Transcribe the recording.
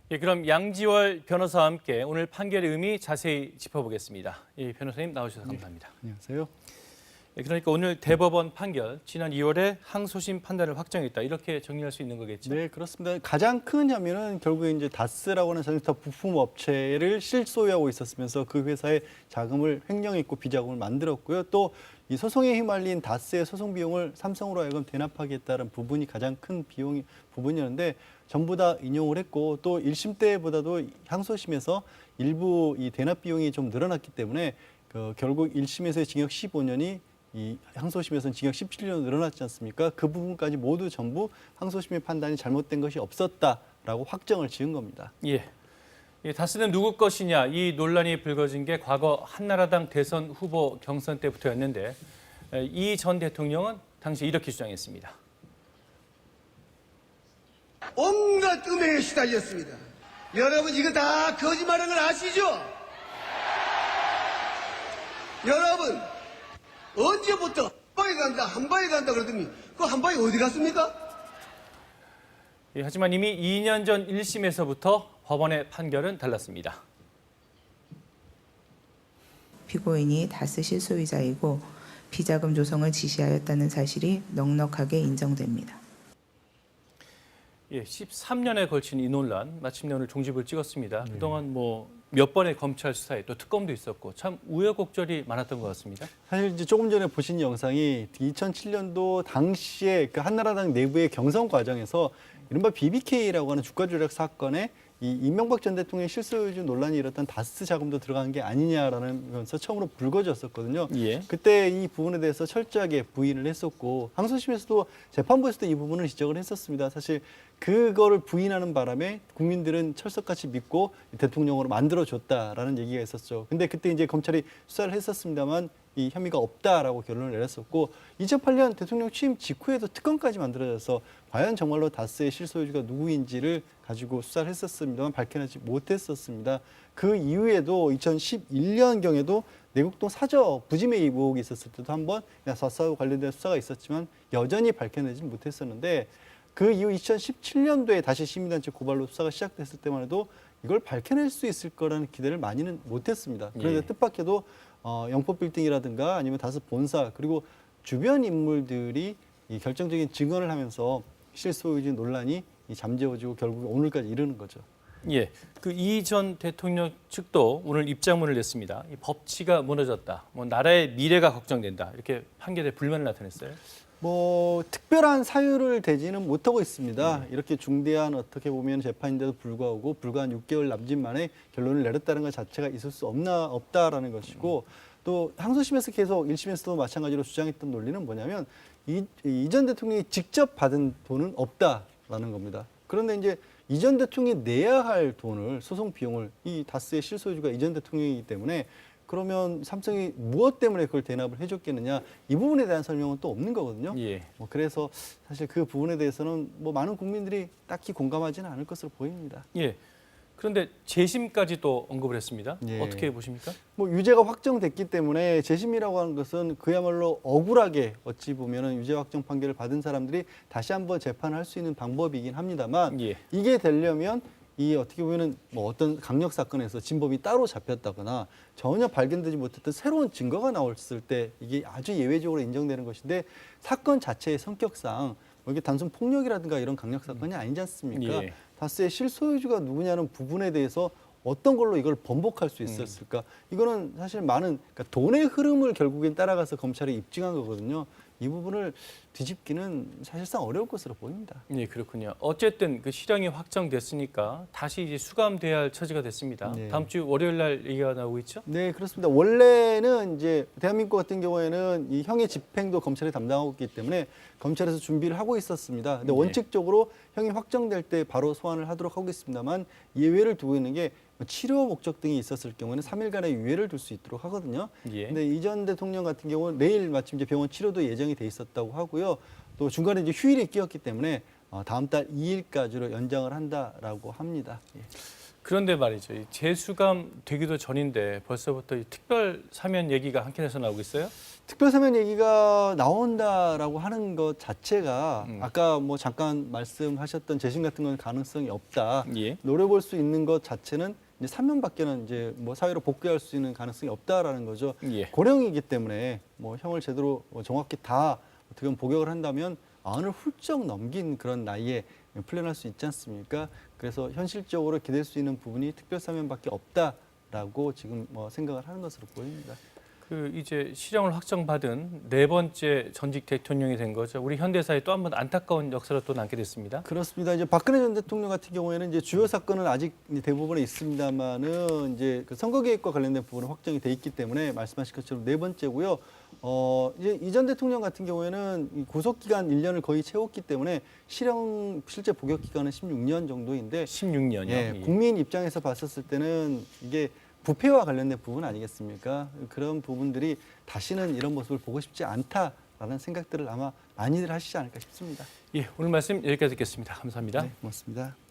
예, 그럼 양지월 변호사와 함께 오늘 판결의 의미 자세히 짚어보겠습니다. 예, 변호사님 나오셔서 감사합니다. 안녕하세요. 예, 그러니까 오늘 대법원 판결, 지난 2월에 항소심 판단을 확정했다. 이렇게 정리할 수 있는 거겠죠? 네, 그렇습니다. 가장 큰 혐의는 결국에 이제 다스라고 하는 전기차 부품 업체를 실소유하고 있었으면서 그 회사의 자금을 횡령했고 비자금을 만들었고요. 또 이 소송에 휘말린 다스의 소송 비용을 삼성으로 하여금 대납하겠다는 부분이 가장 큰 부분이었는데 전부 다 인용을 했고 또 1심 때보다도 항소심에서 일부 이 대납 비용이 좀 늘어났기 때문에 결국 1심에서의 징역 15년이 이 항소심에서는 징역 17년 늘어났지 않습니까? 그 부분까지 모두 전부 항소심의 판단이 잘못된 것이 없었다라고 확정을 지은 겁니다. 예. 예, 다스는 누구 것이냐 이 논란이 불거진 게 과거 한나라당 대선 후보 경선 때부터였는데 이 전 대통령은 당시 이렇게 주장했습니다. 온갖 음해에 시달렸습니다. 여러분 이거 다 거짓말인 걸 아시죠? 여러분 언제부터 한 방에 간다 그러더니 그 한 방에 어디 갔습니까? 예, 하지만 이미 2년 전 1심에서부터 법원의 판결은 달랐습니다. 피고인이 다스 실소유자이고 비자금 조성을 지시하였다는 사실이 넉넉하게 인정됩니다. 예, 13년에 걸친 이 논란 마침내 오늘 종집을 찍었습니다. 그동안 몇 번의 검찰 수사에 또 특검도 있었고 참 우여곡절이 많았던 것 같습니다. 사실 이제 조금 전에 보신 영상이 2007년도 당시에 그 한나라당 내부의 경선 과정에서 이른바 BBK라고 하는 주가 조작 사건에 이 이명박 전 대통령의 실소유주 논란이 일었던 다스 자금도 들어간 게 아니냐라면서 처음으로 불거졌었거든요. 예. 그때 이 부분에 대해서 철저하게 부인을 했었고 항소심에서도 재판부에서도 이 부분을 지적을 했었습니다. 사실 그거를 부인하는 바람에 국민들은 철석같이 믿고 대통령으로 만들어줬다라는 얘기가 있었죠. 근데 그때 이제 검찰이 수사를 했었습니다만 이 혐의가 없다라고 결론을 내렸었고 2008년 대통령 취임 직후에도 특검까지 만들어져서 과연 정말로 다스의 실소유주가 누구인지를 가지고 수사를 했었습니다만 밝혀내지 못했었습니다. 그 이후에도 2011년경에도 내곡동 사저 부지매입 의혹이 있었을 때도 한번 다스와 관련된 수사가 있었지만 여전히 밝혀내지 못했었는데 그 이후 2017년도에 다시 시민단체 고발로 수사가 시작됐을 때만 해도 이걸 밝혀낼 수 있을 거라는 기대를 많이는 못했습니다. 그런데 예. 뜻밖에도 영포빌딩이라든가 아니면 다스 본사 그리고 주변 인물들이 이 결정적인 증언을 하면서 실소유주 논란이 잠재워지고 결국 오늘까지 이르는 거죠. 예, 그 이 전 대통령 측도 오늘 입장문을 냈습니다. 이 법치가 무너졌다, 나라의 미래가 걱정된다 이렇게 판결에 불만을 나타냈어요. 특별한 사유를 대지는 못하고 있습니다. 이렇게 중대한 어떻게 보면 재판인데도 불구하고 불과 한 6개월 남짓 만에 결론을 내렸다는 것 자체가 있을 수 없다라는 것이고 또 항소심에서 계속 1심에서도 마찬가지로 주장했던 논리는 뭐냐면 이 전 대통령이 직접 받은 돈은 없다라는 겁니다. 그런데 이제 이 전 대통령이 내야 할 돈을 소송 비용을 이 다스의 실소유주가 이 전 대통령이기 때문에 그러면 삼성이 무엇 때문에 그걸 대납을 해줬겠느냐 이 부분에 대한 설명은 또 없는 거거든요. 예. 그래서 사실 그 부분에 대해서는 많은 국민들이 딱히 공감하지는 않을 것으로 보입니다. 예. 그런데 재심까지 또 언급을 했습니다. 예. 어떻게 보십니까? 유죄가 확정됐기 때문에 재심이라고 하는 것은 그야말로 억울하게 어찌 보면은 유죄 확정 판결을 받은 사람들이 다시 한번 재판을 할 수 있는 방법이긴 합니다만 예. 이게 되려면 이 어떻게 보면은 어떤 강력 사건에서 진범이 따로 잡혔다거나 전혀 발견되지 못했던 새로운 증거가 나왔을 때 이게 아주 예외적으로 인정되는 것인데 사건 자체의 성격상 이게 단순 폭력이라든가 이런 강력 사건이 아니지 않습니까? 예. 다스의 실소유주가 누구냐는 부분에 대해서 어떤 걸로 이걸 번복할 수 있었을까? 이거는 사실 그러니까 돈의 흐름을 결국엔 따라가서 검찰이 입증한 거거든요. 이 부분을 뒤집기는 사실상 어려울 것으로 보입니다. 예, 그렇군요. 어쨌든 그 실형이 확정됐으니까 다시 이제 수감돼야 할 처지가 됐습니다. 네. 다음 주 월요일 날 얘기가 나오고 있죠? 네, 그렇습니다. 원래는 이제 대한민국 같은 경우에는 이 형의 집행도 검찰이 담당하고 있기 때문에 검찰에서 준비를 하고 있었습니다. 근데 네. 원칙적으로 형이 확정될 때 바로 소환을 하도록 하겠습니다만 예외를 두고 있는 게 치료 목적 등이 있었을 경우에는 3일간의 유예를 둘 수 있도록 하거든요. 예. 근데 이 전 대통령 같은 경우는 내일 마침 이제 병원 치료도 예정이 돼 있었다고 하고요. 또 중간에 이제 휴일이 끼었기 때문에 다음 달 2일까지로 연장을 한다라고 합니다. 예. 그런데 말이죠. 이 재수감 되기도 전인데 벌써부터 이 특별 사면 얘기가 한켠에서 나오고 있어요? 특별사면 얘기가 나온다라고 하는 것 자체가 음. 아까 뭐 잠깐 말씀하셨던 재심 같은 건 가능성이 없다. 예. 노려볼 수 있는 것 자체는 이제 사면밖에는 이제 뭐 사회로 복귀할 수 있는 가능성이 없다라는 거죠. 예. 고령이기 때문에 뭐 형을 제대로 정확히 다 어떻게 보면 복역을 한다면 40을 훌쩍 넘긴 그런 나이에 풀려날 수 있지 않습니까? 그래서 현실적으로 기댈 수 있는 부분이 특별사면밖에 없다라고 지금 뭐 생각을 하는 것으로 보입니다. 그 이제 실형을 확정받은 네 번째 전직 대통령이 된 거죠. 우리 현대사에 또 한 번 안타까운 역사로 또 남게 됐습니다. 그렇습니다. 이제 박근혜 전 대통령 같은 경우에는 이제 주요 사건은 아직 대부분에 있습니다만은 이제 그 선거 개입과 관련된 부분은 확정이 돼 있기 때문에 말씀하신 것처럼 네 번째고요. 이제 이 전 대통령 같은 경우에는 이 구속 기간 1년을 거의 채웠기 때문에 실형 실제 복역 기간은 16년 정도인데 16년이요. 예, 국민 입장에서 봤었을 때는 이게 부패와 관련된 부분 아니겠습니까? 그런 부분들이 다시는 이런 모습을 보고 싶지 않다라는 생각들을 아마 많이들 하시지 않을까 싶습니다. 예, 오늘 말씀 여기까지 듣겠습니다. 감사합니다. 네, 고맙습니다.